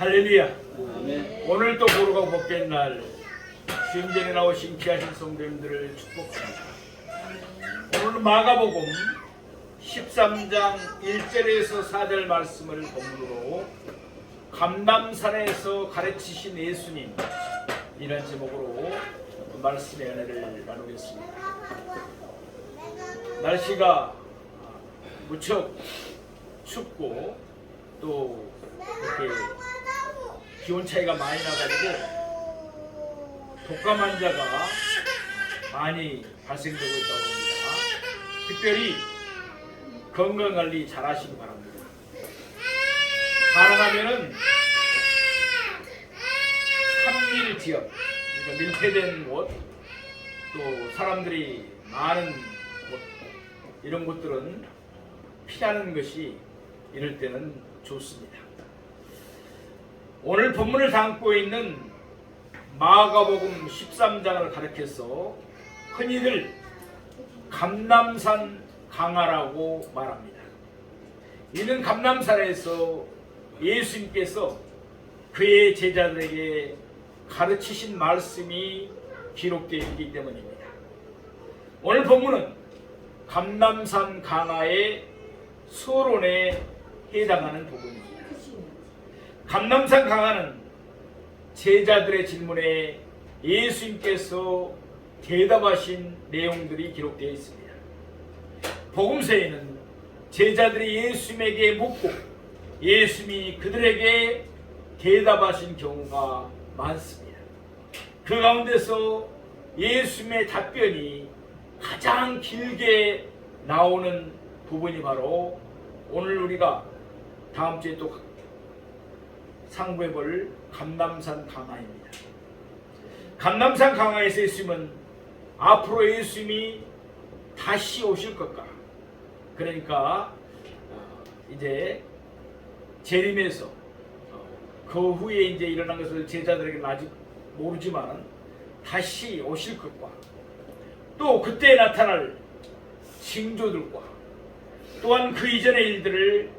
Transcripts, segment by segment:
할렐루야. 아멘. 오늘 또 보루가 복된 날 주임전에 나오신 귀하신 성도님들을 축복합니다. 오늘 마가복음 13장 1절에서 4절 말씀을 본문으로 감람산에서 가르치신 예수님 이런 제목으로 말씀의 은혜를 나누겠습니다. 날씨가 무척 춥고 또 이렇게 기온 차이가 많이 나가지고 독감 환자가 많이 발생되고 있다고 합니다. 특별히 건강관리 잘 하시기 바랍니다. 가능하면은 3밀 지역, 그러니까 밀폐된 곳, 또 사람들이 많은 곳, 이런 곳들은 피하는 것이 이럴 때는 좋습니다. 오늘 본문을 담고 있는 마가복음 13장을 가리켜서 흔히들 감람산 강화라고 말합니다. 이는 감람산에서 예수님께서 그의 제자들에게 가르치신 말씀이 기록되어 있기 때문입니다. 오늘 본문은 감람산 강화의 서론에 해당하는 부분입니다. 감람산 강화는 제자들의 질문에 예수님께서 대답하신 내용들이 기록되어 있습니다. 복음서에는 제자들이 예수님에게 묻고 예수님이 그들에게 대답하신 경우가 많습니다. 그 가운데서 예수님의 답변이 가장 길게 나오는 부분이 바로 오늘 우리가 다음 주에 또 상고해볼 감람산 강화입니다. 감람산 강화에서 예수님은 앞으로 예수님이 다시 오실 것과, 그러니까 이제 재림에서 그 후에 이제 일어난 것을 제자들에게는 아직 모르지만 다시 오실 것과 또 그때 나타날 징조들과 또한 그 이전의 일들을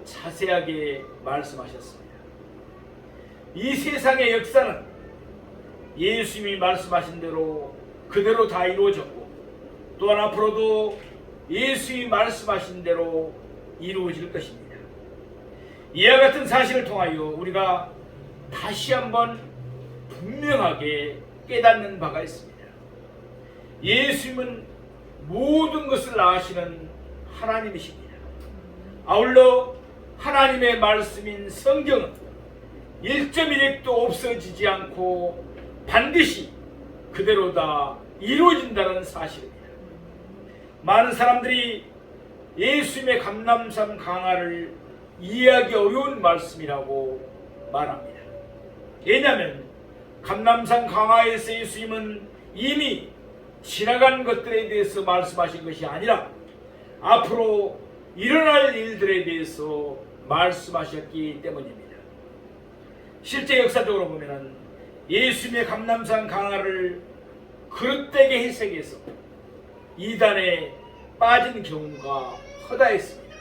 자세하게 말씀하셨습니다. 이 세상의 역사는 예수님이 말씀하신 대로 그대로 다 이루어졌고 또한 앞으로도 예수님이 말씀하신 대로 이루어질 것입니다. 이와 같은 사실을 통하여 우리가 다시 한번 분명하게 깨닫는 바가 있습니다. 예수님은 모든 것을 아시는 하나님이십니다. 아울러 하나님의 말씀인 성경은 1.1핵도 없어지지 않고 반드시 그대로 다 이루어진다는 사실입니다. 많은 사람들이 예수님의 감람산 강화를 이해하기 어려운 말씀이라고 말합니다. 왜냐하면 감람산 강화에서 예수님은 이미 지나간 것들에 대해서 말씀하신 것이 아니라 앞으로 일어날 일들에 대해서 말씀하셨기 때문입니다. 실제 역사적으로 보면 예수님의 감람산 강화를 그릇되게 해석해서 이단에 빠진 경우가 허다했습니다.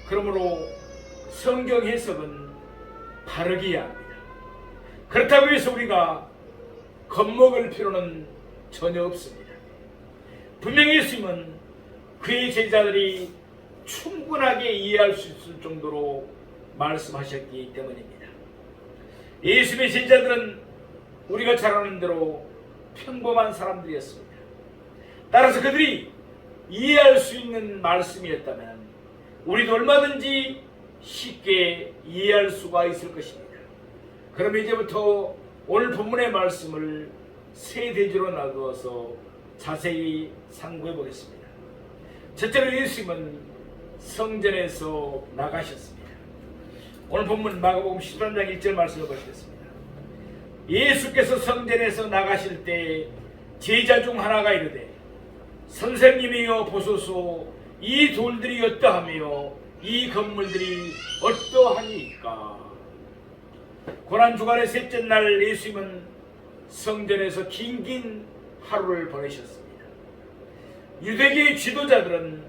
그러므로 성경 해석은 바르게 해야 합니다. 그렇다고 해서 우리가 겁먹을 필요는 전혀 없습니다. 분명히 예수님은 그의 제자들이 충분하게 이해할 수 있을 정도로 말씀하셨기 때문입니다. 예수님의 제자들은 우리가 잘 아는 대로 평범한 사람들이었습니다. 따라서 그들이 이해할 수 있는 말씀이었다면 우리도 얼마든지 쉽게 이해할 수가 있을 것입니다. 그럼 이제부터 오늘 본문의 말씀을 세 대지로 나누어서 자세히 상고해 보겠습니다. 첫째로 예수님은 성전에서 나가셨습니다. 오늘 본문 마가복음 13장 1절 말씀을 보시겠습니다. 예수께서 성전에서 나가실 때 제자 중 하나가 이르되 선생님이여 보소서 이 돌들이 어떠하며 이 건물들이 어떠하니까. 고난주간의 셋째 날 예수님은 성전에서 긴긴 하루를 보내셨습니다. 유대계의 지도자들은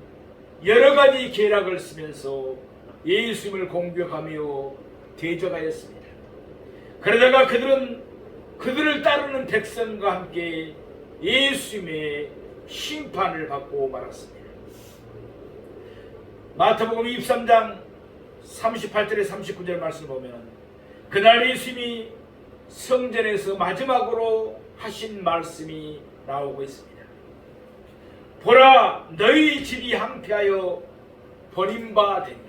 여러 가지 계략을 쓰면서 예수님을 공격하며 대적하였습니다. 그러다가 그들은 그들을 따르는 백성과 함께 예수님의 심판을 받고 말았습니다. 마태복음 23장 38절에 39절 말씀을 보면 그날 예수님이 성전에서 마지막으로 하신 말씀이 나오고 있습니다. 보라, 너희 집이 항폐하여 버림받으리라.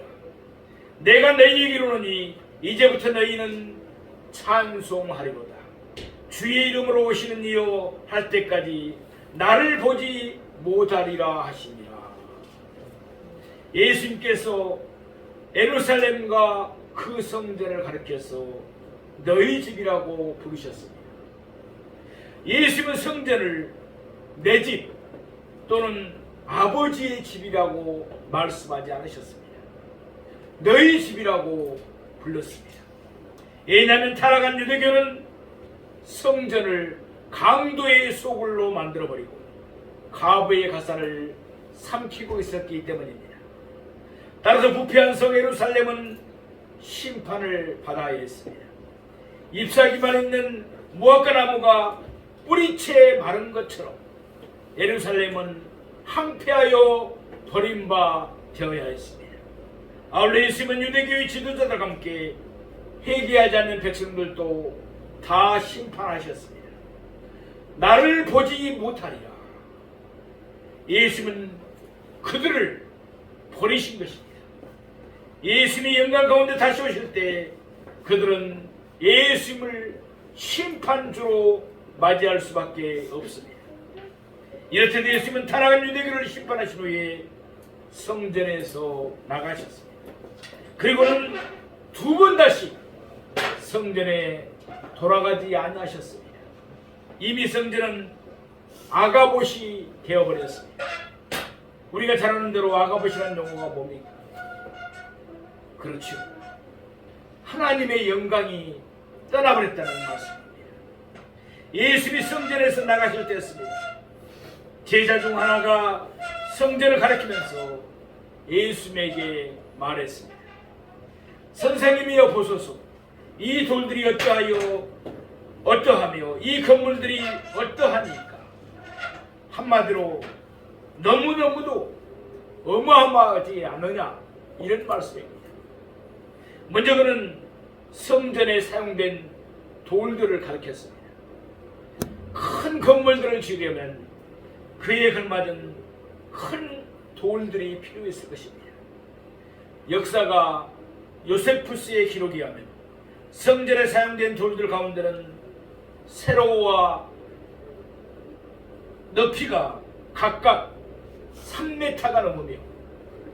내가 너희에게 이르노니 이제부터 너희는 찬송하리로다. 주의 이름으로 오시는 이여 할 때까지 나를 보지 못하리라 하시니라. 예수님께서 예루살렘과 그 성전을 가리켜서 너희 집이라고 부르셨습니다. 예수님은 성전을 내 집 또는 아버지의 집이라고 말씀하지 않으셨습니다. 너희 집이라고 불렀습니다. 왜냐하면 타락한 유대교는 성전을 강도의 소굴로 만들어버리고 가부의 가사를 삼키고 있었기 때문입니다. 따라서 부패한 성 예루살렘은 심판을 받아야 했습니다. 잎사귀만 있는 무화과 나무가 뿌리채 마른 것처럼 예루살렘은 항폐하여 버림바 되어야 했습니다. 아울러 예수님은 유대교의 지도자들과 함께 회개하지 않는 백성들도 다 심판하셨습니다. 나를 보지 못하리라. 예수님은 그들을 버리신 것입니다. 예수님이 영광 가운데 다시 오실 때 그들은 예수님을 심판주로 맞이할 수밖에 없습니다. 이렇듯 예수님은 타락한 유대교를 심판하신 후에 성전에서 나가셨습니다. 그리고는 두 번 다시 성전에 돌아가지 않으셨습니다. 이미 성전은 아가봇이 되어버렸습니다. 우리가 잘 아는 대로 아가봇이라는 용어가 뭡니까? 그렇죠. 하나님의 영광이 떠나버렸다는 말씀입니다. 예수님이 성전에서 나가실 때였습니다. 제자 중 하나가 성전을 가리키면서 예수님에게 말했습니다. 선생님이여 보소서, 이 돌들이 어떠하며 이 건물들이 어떠하니까? 한마디로 너무너무도 어마어마하지 않느냐, 이런 말씀입니다. 먼저 그는 성전에 사용된 돌들을 가리켰습니다. 큰 건물들을 지으려면 그에 걸맞은 큰 돌들이 필요했을 것입니다. 역사가 요세푸스의 기록에 의하면 성전에 사용된 돌들 가운데는 세로와 높이가 각각 3m가 넘으며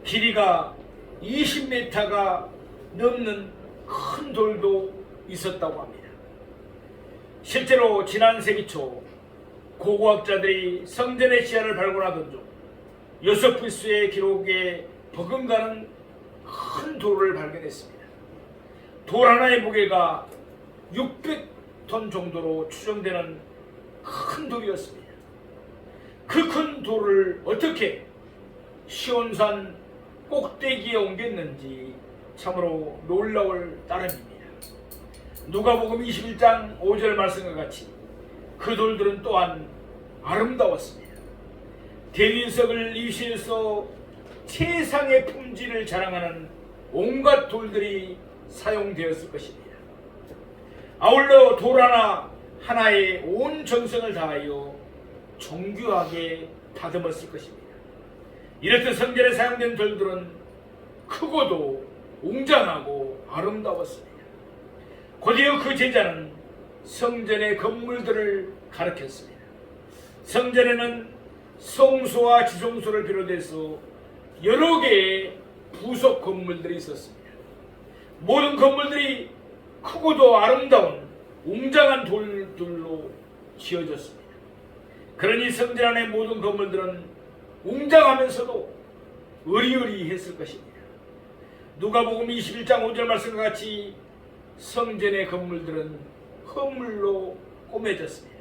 길이가 20m가 넘는 큰 돌도 있었다고 합니다. 실제로 지난 세기 초 고고학자들이 성전의 시야를 발굴하던 중 요세푸스의 기록에 버금가는 큰 돌을 발견했습니다. 돌 하나의 무게가 600톤 정도로 추정되는 큰 돌이었습니다. 그 큰 돌을 어떻게 시온산 꼭대기에 옮겼는지 참으로 놀라울 따름입니다. 누가복음 21장 5절 말씀과 같이 그 돌들은 또한 아름다웠습니다. 대리석을 이시해서 세상의 품질을 자랑하는 온갖 돌들이 사용되었을 것입니다. 아울러 돌 하나에 온 정성을 다하여 정교하게 다듬었을 것입니다. 이렇듯 성전에 사용된 돌들은 크고도 웅장하고 아름다웠습니다. 곧이어 그 제자는 성전의 건물들을 가리켰습니다. 성전에는 성소와 지성소를 비롯해서 여러 개의 부속 건물들이 있었습니다. 모든 건물들이 크고도 아름다운 웅장한 돌들로 지어졌습니다. 그러니 성전 안의 모든 건물들은 웅장하면서도 으리으리했을 것입니다. 누가복음 21장 5절 말씀과 같이 성전의 건물들은 허물로 꾸며졌습니다.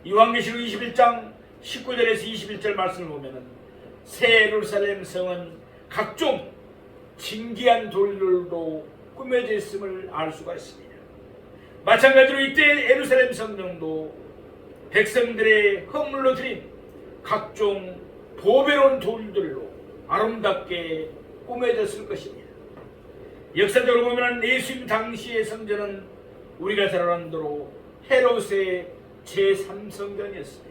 요한계시록 21장 19절에서 21절 말씀을 보면 새 예루살렘 성은 각종 진귀한 돌들로 꾸며져 있음을 알 수가 있습니다. 마찬가지로 이때 예루살렘 성전도 백성들의 허물로 드린 각종 보배로운 돌들로 아름답게 꾸며졌을 것입니다. 역사적으로 보면 예수님 당시의 성전은 우리가 잘 아는 대로 헤롯의 제3성전이었습니다.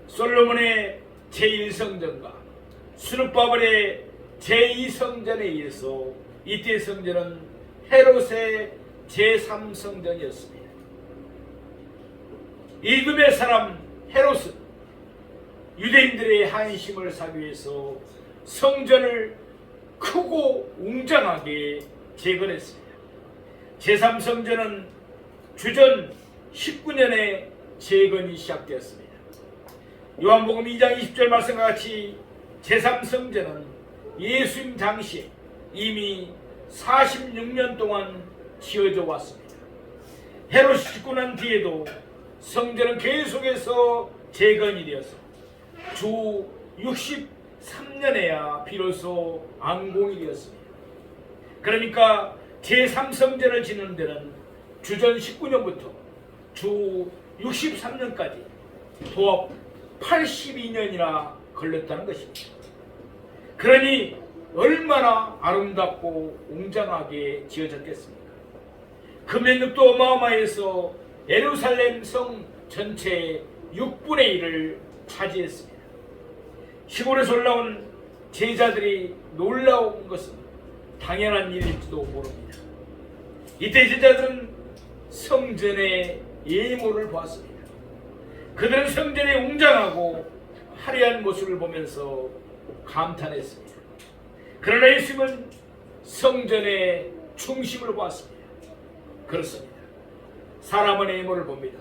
솔로몬의 제1성전과 스룹바벨의 제2성전에 의해서 이때 성전은 헤롯의 제3성전이었습니다. 이금의 사람 헤롯은 유대인들의 한심을 사기 위해서 성전을 크고 웅장하게 재건했습니다. 제3성전은 주전 19년에 재건이 시작되었습니다. 요한복음 2장 20절 말씀과 같이 제3성전은 예수님 당시에 이미 46년 동안 지어져 왔습니다. 헤롯이 죽고 난 뒤에도 성전은 계속해서 재건이 되어서 주 63년에야 비로소 완공이 되었습니다. 그러니까 제3성전을 짓는 데는 주전 19년부터 주 63년까지 도합 82년이나 걸렸다는 것입니다. 그러니 얼마나 아름답고 웅장하게 지어졌겠습니까? 금연육도 어마어마해서 예루살렘 성 전체의 6분의 1을 차지했습니다. 시골에서 올라온 제자들이 놀라운 것은 당연한 일일지도 모릅니다. 이때 제자들은 성전의 예물을 보았습니다. 그들은 성전의 웅장하고 화려한 모습을 보면서 감탄했습니다. 그러나 예수님은 성전의 중심을 보았습니다. 그렇습니다. 사람은 예물을 봅니다.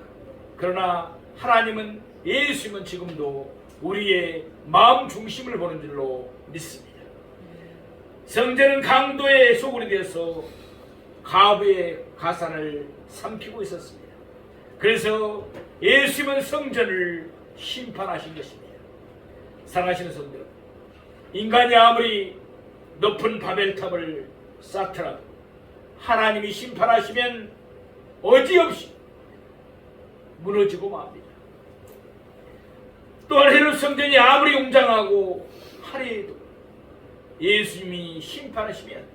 그러나 하나님은, 예수님은 지금도 우리의 마음 중심을 보는 줄로 믿습니다. 성전은 강도의 소굴이 되어서 가부의 가산을 삼키고 있었습니다. 그래서 예수님은 성전을 심판하신 것입니다. 사랑하시는 성도, 인간이 아무리 높은 바벨탑을 쌓더라도 하나님이 심판하시면 어지없이 무너지고 맙니다. 또한 헤롯 성전이 아무리 웅장하고 화려해도 예수님이 심판하시면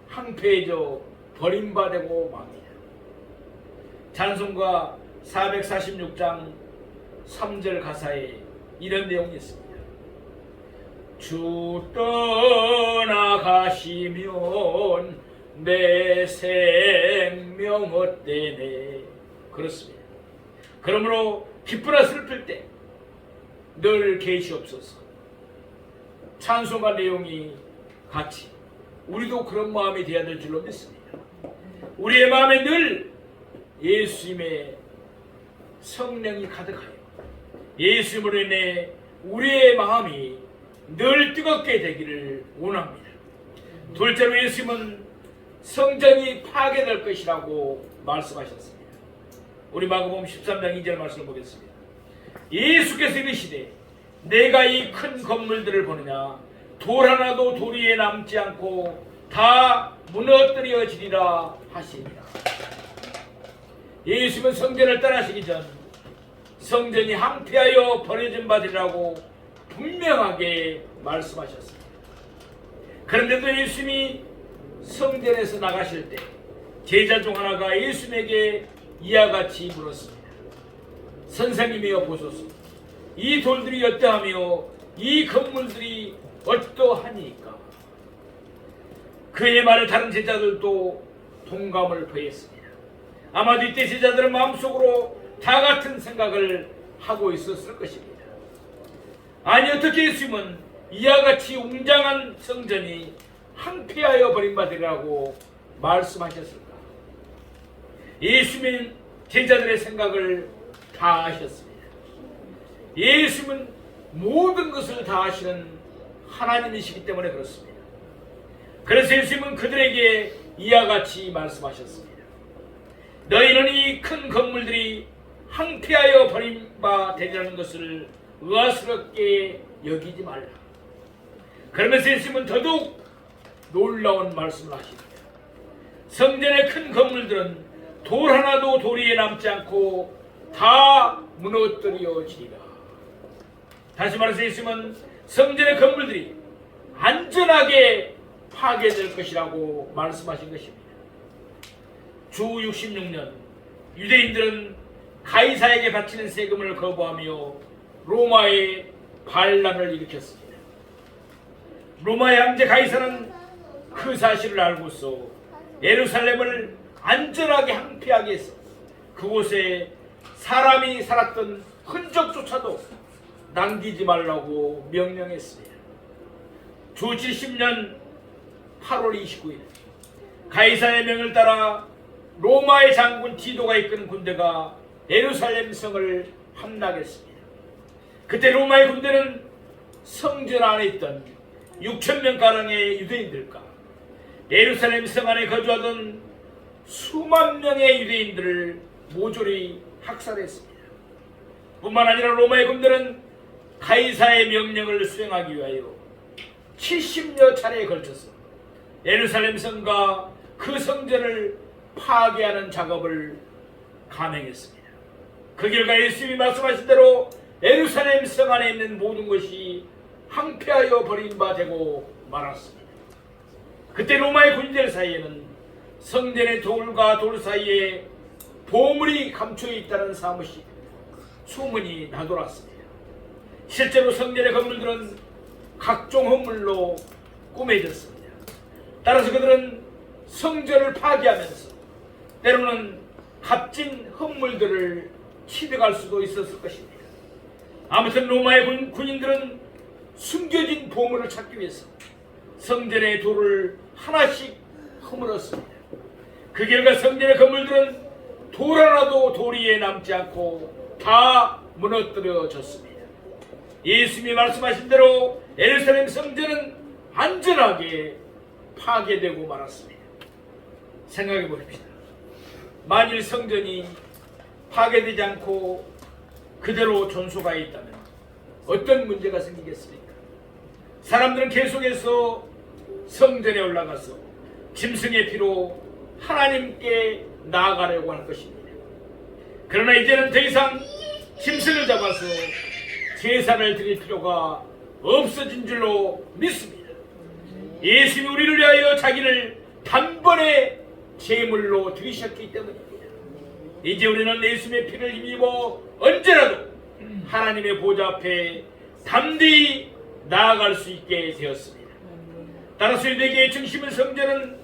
황폐해져 버림받고 맙니다. 찬송가 446장 3절 가사에 이런 내용이 있습니다. 주 떠나가시면 내 생명 헛되네. 그렇습니다. 그러므로 기쁘나 슬플 때 늘 계시옵소서. 찬송가 내용이 같이 우리도 그런 마음이 되어야 될 줄로 믿습니다. 우리의 마음에 늘 예수님의 성령이 가득하여 예수님으로 인해 우리의 마음이 늘 뜨겁게 되기를 원합니다. 둘째로 예수님은 성전이 파괴될 것이라고 말씀하셨습니다. 우리 마가복음 13장 2절 말씀을 보겠습니다. 예수께서 이르시되 내가 이 큰 건물들을 보느냐 돌 하나도 돌 위에 남지 않고 다 무너뜨려지리라 하시니라. 예수님은 성전을 떠나시기 전 성전이 황폐하여 버려진 바되리라고 분명하게 말씀하셨습니다. 그런데도 예수님이 성전에서 나가실 때 제자 중 하나가 예수님에게 이와 같이 물었습니다. 선생님이여 보소서, 이 돌들이 어떠하며 이 건물들이 어떠하니까? 그의 말에 다른 제자들도 동감을 표했습니다. 아마도 이때 제자들은 마음속으로 다 같은 생각을 하고 있었을 것입니다. 아니 어떻게 예수님은 이와 같이 웅장한 성전이 황폐하여 버림받으리라고 말씀하셨을까? 예수님은 제자들의 생각을 다 아셨습니다. 예수님은 모든 것을 다 아시는 하나님이시기 때문에 그렇습니다. 그래서 예수님은 그들에게 이와 같이 말씀하셨습니다. 너희는 이 큰 건물들이 황폐하여 버림바 되리라는 것을 의아스럽게 여기지 말라. 그러면서 예수님은 더더욱 놀라운 말씀을 하십니다. 성전의 큰 건물들은 돌 하나도 도리에 남지 않고 다 무너뜨려지리라. 다시 말해서 예수님은 성전의 건물들이 안전하게 파괴될 것이라고 말씀하신 것입니다. 주 66년 유대인들은 가이사에게 바치는 세금을 거부하며 로마에 반란을 일으켰습니다. 로마의 황제 가이사는 그 사실을 알고서 예루살렘을 안전하게 항폐하게 해서 그곳에 사람이 살았던 흔적조차도 남기지 말라고 명령했습니다. 주 70년 8월 29일 가이사의 명을 따라 로마의 장군 디도가 이끄는 군대가 예루살렘 성을 함락했습니다. 그때 로마의 군대는 성전 안에 있던 6,000명가량의 유대인들과 예루살렘 성 안에 거주하던 수만 명의 유대인들을 모조리 학살했습니다. 뿐만 아니라 로마의 군대는 가이사의 명령을 수행하기 위하여 70여 차례에 걸쳐서 예루살렘 성과 그 성전을 파괴하는 작업을 감행했습니다. 그 결과 예수님이 말씀하신 대로 예루살렘 성 안에 있는 모든 것이 항폐하여 버린 바 되고 말았습니다. 그때 로마의 군인들 사이에는 성전의 돌과 돌 사이에 보물이 감춰 있다는 소문이 나돌았습니다. 실제로 성전의 건물들은 각종 헌물로 꾸며졌습니다. 따라서 그들은 성전을 파괴하면서 때로는 값진 헌물들을 취득할 수도 있었을 것입니다. 아무튼 로마의 군인들은 숨겨진 보물을 찾기 위해서 성전의 돌을 하나씩 허물었습니다. 그 결과 성전의 건물들은 돌 하나도 도리에 남지 않고 다 무너뜨려졌습니다. 예수님이 말씀하신 대로 예루살렘 성전은 안전하게 파괴되고 말았습니다. 생각해 보십시다. 만일 성전이 파괴되지 않고 그대로 존속하여 있다면 어떤 문제가 생기겠습니까? 사람들은 계속해서 성전에 올라가서 짐승의 피로 하나님께 나아가려고 할 것입니다. 그러나 이제는 더 이상 짐승을 잡아서 제사를 드릴 필요가 없어진 줄로 믿습니다. 예수님이 우리를 위하여 자기를 단번에 제물로 드리셨기 때문입니다. 이제 우리는 예수님의 피를 힘입어 언제라도 하나님의 보좌 앞에 담대히 나아갈 수 있게 되었습니다. 따라서 유대교의 중심인 성전은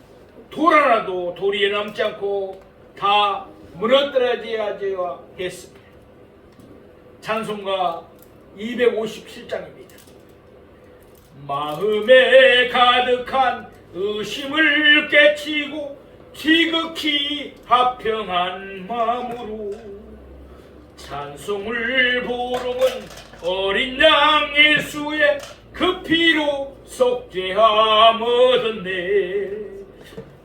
돌 하나도 도리에 남지 않고 다 무너뜨려져야 했습니다. 찬송가 257장입니다. 마음에 가득한 의심을 깨치고 지극히 합평한 마음으로 찬송을 부르는 어린 양 예수의 그 피로 속죄함 얻었네.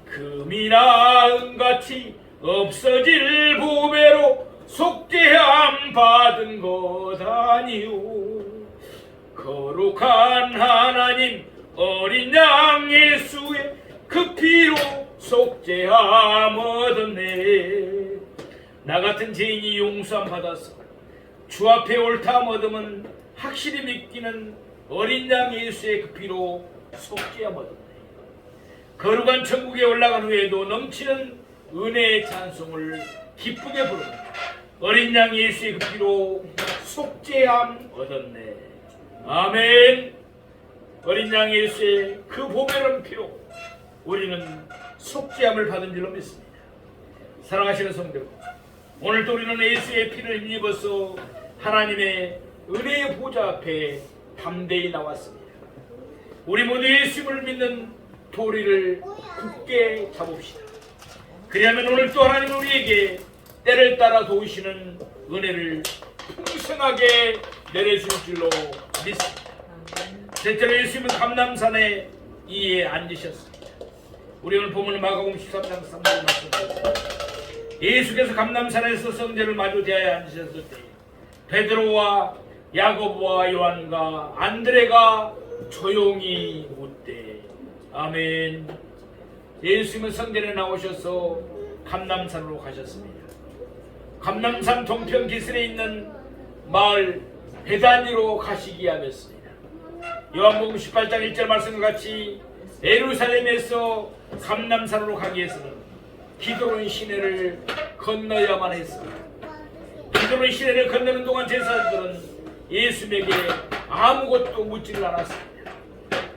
금이나 은같이 없어질 보배로 속죄함 받은 것 아니오. 거룩한 하나님 어린 양 예수의 그 피로 속죄함 얻었네. 나 같은 죄인이 용서함 받아서 주 앞에 옳다함 얻으면 확실히 믿기는 어린 양 예수의 그 피로 속죄함 얻었네. 거룩한 천국에 올라간 후에도 넘치는 은혜의 찬송을 기쁘게 부르는 어린 양 예수의 그 피로 속죄함 얻었네. 아멘. 어린 양 예수의 그 보배로운 피로 우리는 속죄함을 받은 줄로 믿습니다. 사랑하시는 성도 여러분, 오늘도 우리는 예수의 피를 힘입어서 하나님의 은혜의 보좌 앞에 담대히 나왔습니다. 우리 모두 예수님을 믿는 도리를 굳게 잡읍시다. 그리하면 오늘 또 하나님은 우리에게 때를 따라 도우시는 은혜를 풍성하게 내려줄 줄로 믿습니다. 대체로 예수님은 감람산에 이에 앉으셨습니다. 우리 오늘 보면 마가복음 13장 3절 말씀입니다. 예수께서 감람산에서 성전을 마주 대하여 앉으셨을 때 베드로와 야고보와 요한과 안드레가 조용히 묻되 아멘. 예수님은 성전에 나오셔서 감람산으로 가셨습니다. 감람산 동편 기슭에 있는 마을 베다니로 가시기 하였습니다. 요한복음 18장 1절 말씀과 같이 예루살렘에서 감람산으로 가기 위해서는 기드론 시내를 건너야만 했습니다. 기드론 시내를 건너는 동안 제사장들은 예수님에게 아무것도 묻지를 않았습니다.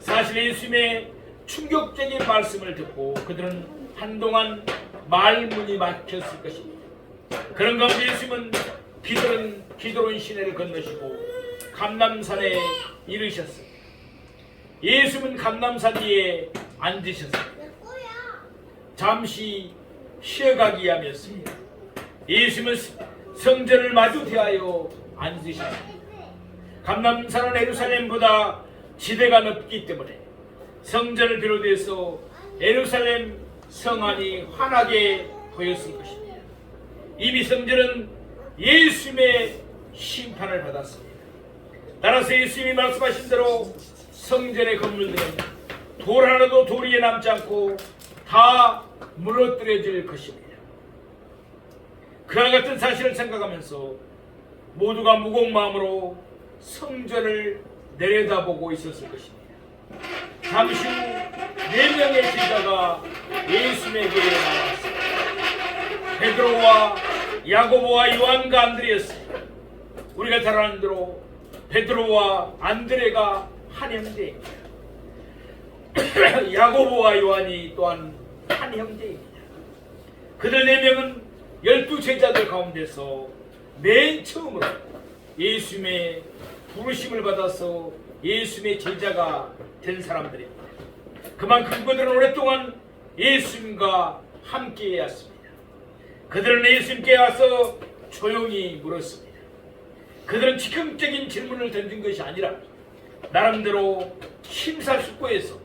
사실 예수님의 충격적인 말씀을 듣고 그들은 한동안 말문이 막혔을 것입니다. 그런 가운데 예수님은 기드론 시내를 건너시고 감람산에 이르셨습니다. 예수님은 감람산 위에 앉으셨습니다. 잠시 쉬어가기 위함이었습니다. 예수님은 성전을 마주 대하여 앉으셨습니다. 감람산은 예루살렘보다 지대가 높기 때문에 성전을 비롯해서 예루살렘 성안이 환하게 보였을 것입니다. 이미 성전은 예수님의 심판을 받았습니다. 따라서 예수님이 말씀하신 대로 성전의 건물들은 돌 하나도 돌 위에 남지 않고 다 무너뜨려질 것입니다. 그와 같은 사실을 생각하면서 모두가 무거운 마음으로 성전을 내려다보고 있었을 것입니다. 잠시 후 4명의 제자가 예수님에게 나왔습니다. 베드로와 야고보와 요한과 안드레였습니다. 우리가 잘 아는 대로 베드로와 안드레가 한 형제입니다. 야고보와 요한이 또한 한 형제입니다. 그들 4명은 12 제자들 가운데서 맨 처음으로 예수님의 부르심을 받아서 예수님의 제자가 된 사람들입니다. 그만큼 그들은 오랫동안 예수님과 함께 했습니다. 그들은 예수님께 와서 조용히 물었습니다. 그들은 즉흥적인 질문을 던진 것이 아니라 나름대로 심사숙고해서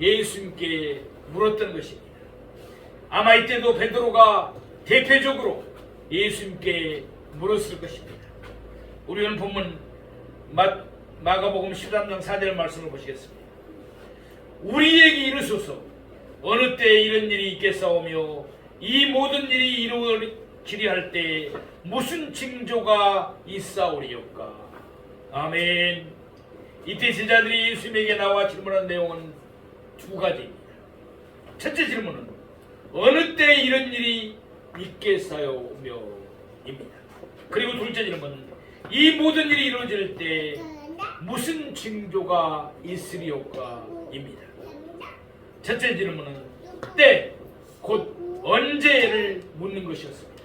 예수님께 물었던 것입니다. 아마 이때도 베드로가 대표적으로 예수님께 물었을 것입니다. 우리는 본문 마가복음 13장 4절 말씀을 보시겠습니다. 우리에게 이르소서 어느 때에 이런 일이 있겠사오며 이 모든 일이 이루어지리 할 때 무슨 징조가 있사오리요까. 아멘. 이때 제자들이 예수님에게 나와 질문한 내용은 2가지입니다. 첫째 질문은 어느 때에 이런 일이 있겠사오며 입니다. 그리고 둘째 질문은 이 모든 일이 이루어질 때 무슨 징조가 있으리요까 입니다. 첫째 질문은 때, 곧 언제를 묻는 것이었습니다.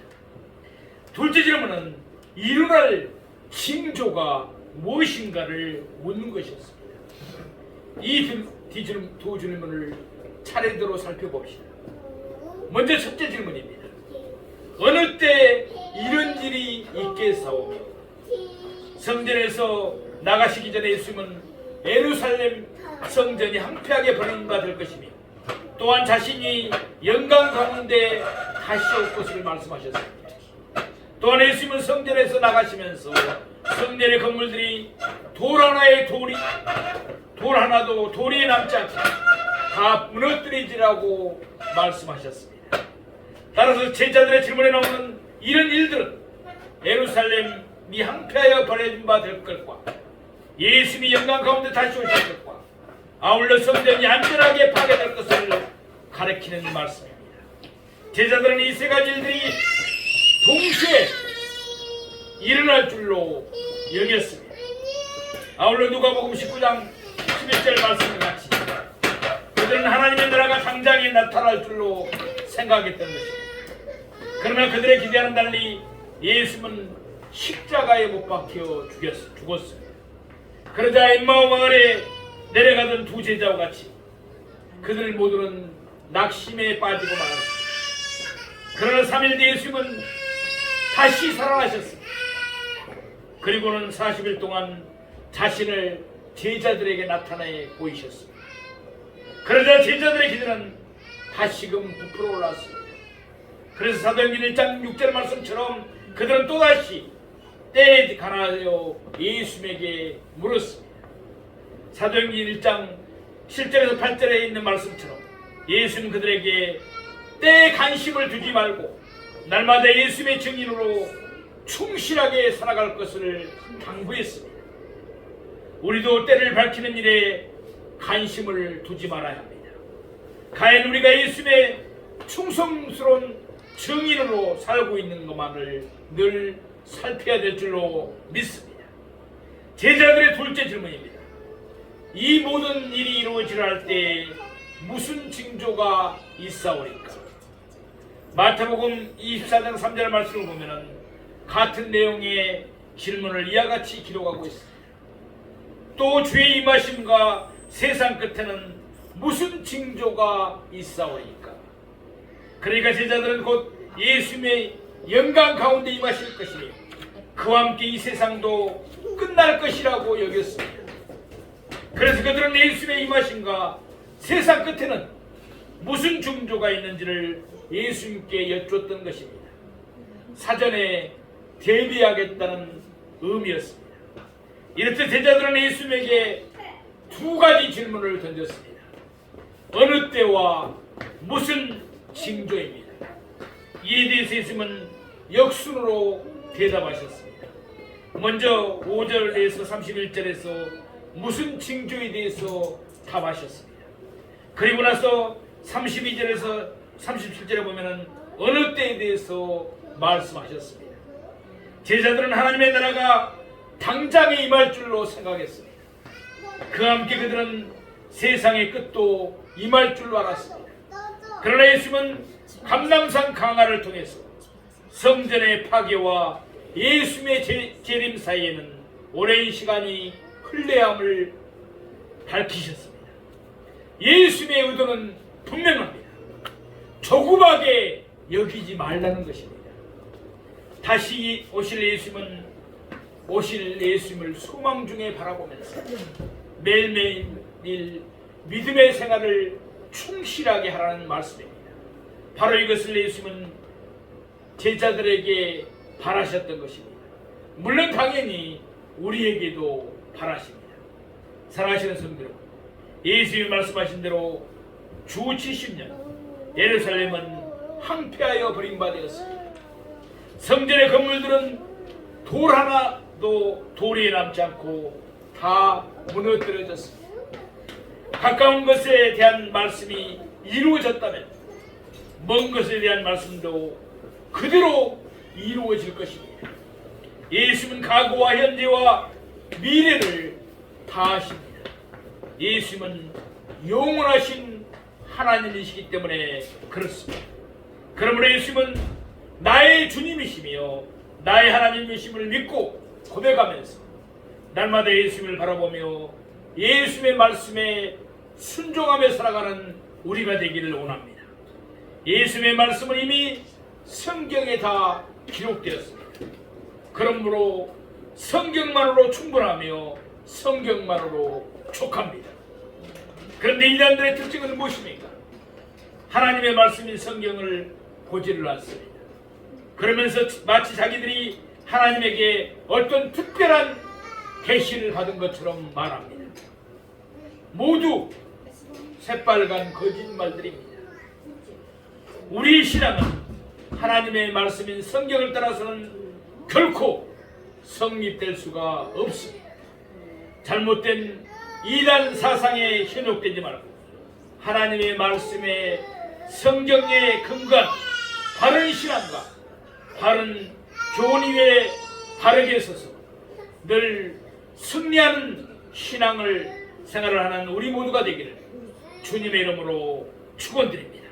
둘째 질문은 일어날 징조가 무엇인가를 묻는 것이었습니다. 이 두 질문을 차례대로 살펴봅시다. 먼저 첫째 질문입니다. 어느 때 이런 일이 있겠사오며. 성전에서 나가시기 전에 예수님은 예루살렘 성전이 황폐하게 버림받을 것이며 또한 자신이 영광 가운데 다시 올 것을 말씀하셨습니다. 또한 예수님은 성전에서 나가시면서 성전의 건물들이 돌 하나도 돌 위에 남지 않고 다 무너뜨리지라고 말씀하셨습니다. 따라서 제자들의 질문에 나오는 이런 일들은 예루살렘이 황폐하여 버려진 바 될 것과 예수님이 영광 가운데 다시 오실 것과 아울러 성전이 안전하게 파괴될 것을 가리키는 말씀입니다. 제자들은 이 3가지 일들이 동시에 일어날 줄로 여겼습니다. 아울러 누가복음 19장 11절 말씀과 같이 그들은 하나님의 나라가 당장에 나타날 줄로 생각했던 것입니다. 그러나 그들의 기대와는 달리 예수님은 십자가에 못 박혀 죽었습니다. 그러자 엠마오 마을에 내려가던 2 제자와 같이 그들 모두는 낙심에 빠지고 말았습니다. 그러나 3일 뒤 예수님은 다시 살아나셨습니다. 그리고는 40일 동안 자신을 제자들에게 나타내 보이셨습니다. 그러자 제자들의 기대는 다시금 부풀어 올랐습니다. 그래서 사도행전 1장 6절 말씀처럼 그들은 또다시 때에 관하여 예수님에게 물었습니다. 사도행전 1장 7절에서 8절에 있는 말씀처럼 예수는 그들에게 때에 관심을 두지 말고 날마다 예수님의 증인으로 충실하게 살아갈 것을 당부했습니다. 우리도 때를 밝히는 일에 관심을 두지 말아야 합니다. 과연 우리가 예수님의 충성스러운 증인으로 살고 있는 것만을 늘 살펴야 될 줄로 믿습니다. 제자들의 둘째 질문입니다. 이 모든 일이 이루어지려 할 때 무슨 징조가 있사오리까? 마태복음 24장 3절 말씀을 보면 같은 내용의 질문을 이와 같이 기록하고 있습니다. 또 주의 임하심과 세상 끝에는 무슨 징조가 있사오리까? 그러니까 제자들은 곧 예수님의 영광 가운데 임하실 것이며 그와 함께 이 세상도 끝날 것이라고 여겼습니다. 그래서 그들은 예수님의 임하심과 세상 끝에는 무슨 징조가 있는지를 예수님께 여쭈었던 것입니다. 사전에 대비하겠다는 의미였습니다. 이렇듯 제자들은 예수님에게 두 가지 질문을 던졌습니다. 어느 때와 무슨 징조입니다. 이에 대해서 예수님은 역순으로 대답하셨습니다. 먼저 5절에서 31절에서 무슨 징조에 대해서 답하셨습니다. 그리고 나서 32절에서 37절에 보면 어느 때에 대해서 말씀하셨습니다. 제자들은 하나님의 나라가 당장에 임할 줄로 생각했습니다. 그와 함께 그들은 세상의 끝도 임할 줄로 알았습니다. 그러나 예수님은 감람산 강화를 통해서 성전의 파괴와 예수님의 재림 사이에는 오랜 시간이 흘러야 함을 밝히셨습니다. 예수님의 의도는 분명합니다. 조그맣게 여기지 말라는 것입니다. 다시 오실 예수님을 소망 중에 바라보면서 매일매일 믿음의 생활을 충실하게 하라는 말씀입니다. 바로 이것을 예수님은 제자들에게 바라셨던 것입니다. 물론 당연히 우리에게도 바라십니다. 사랑하시는 성도 여러분, 예수님이 말씀하신 대로 주 70년 예루살렘은 황폐하여 버림받았습니다. 성전의 건물들은 돌 하나도 도리에 남지 않고 다 무너뜨려졌습니다. 가까운 것에 대한 말씀이 이루어졌다면 먼 것에 대한 말씀도 그대로 이루어질 것입니다. 예수님은 과거와 현재와 미래를 다 아십니다. 예수님은 영원하신 하나님이시기 때문에 그렇습니다. 그러므로 예수님은 나의 주님이시며 나의 하나님이심을 믿고 고백하면서 날마다 예수님을 바라보며 예수님의 말씀에 순종하며 살아가는 우리가 되기를 원합니다. 예수님의 말씀은 이미 성경에 다 기록되었습니다. 그러므로 성경만으로 충분하며 성경만으로 족합니다. 그런데 인간들의 특징은 무엇입니까? 하나님의 말씀인 성경을 보지를 않습니다. 그러면서 마치 자기들이 하나님에게 어떤 특별한 계시를 받은 것처럼 말합니다. 모두 새빨간 거짓말들입니다. 우리의 신앙은 하나님의 말씀인 성경을 따라서는 결코 성립될 수가 없습니다. 잘못된 이단 사상에 현혹되지 말고 하나님의 말씀에 성경에 근거한 바른 신앙과 바른 교훈 위에 바르게 서서 늘 승리하는 신앙을 생활을 하는 우리 모두가 되기를 주님의 이름으로 축원드립니다.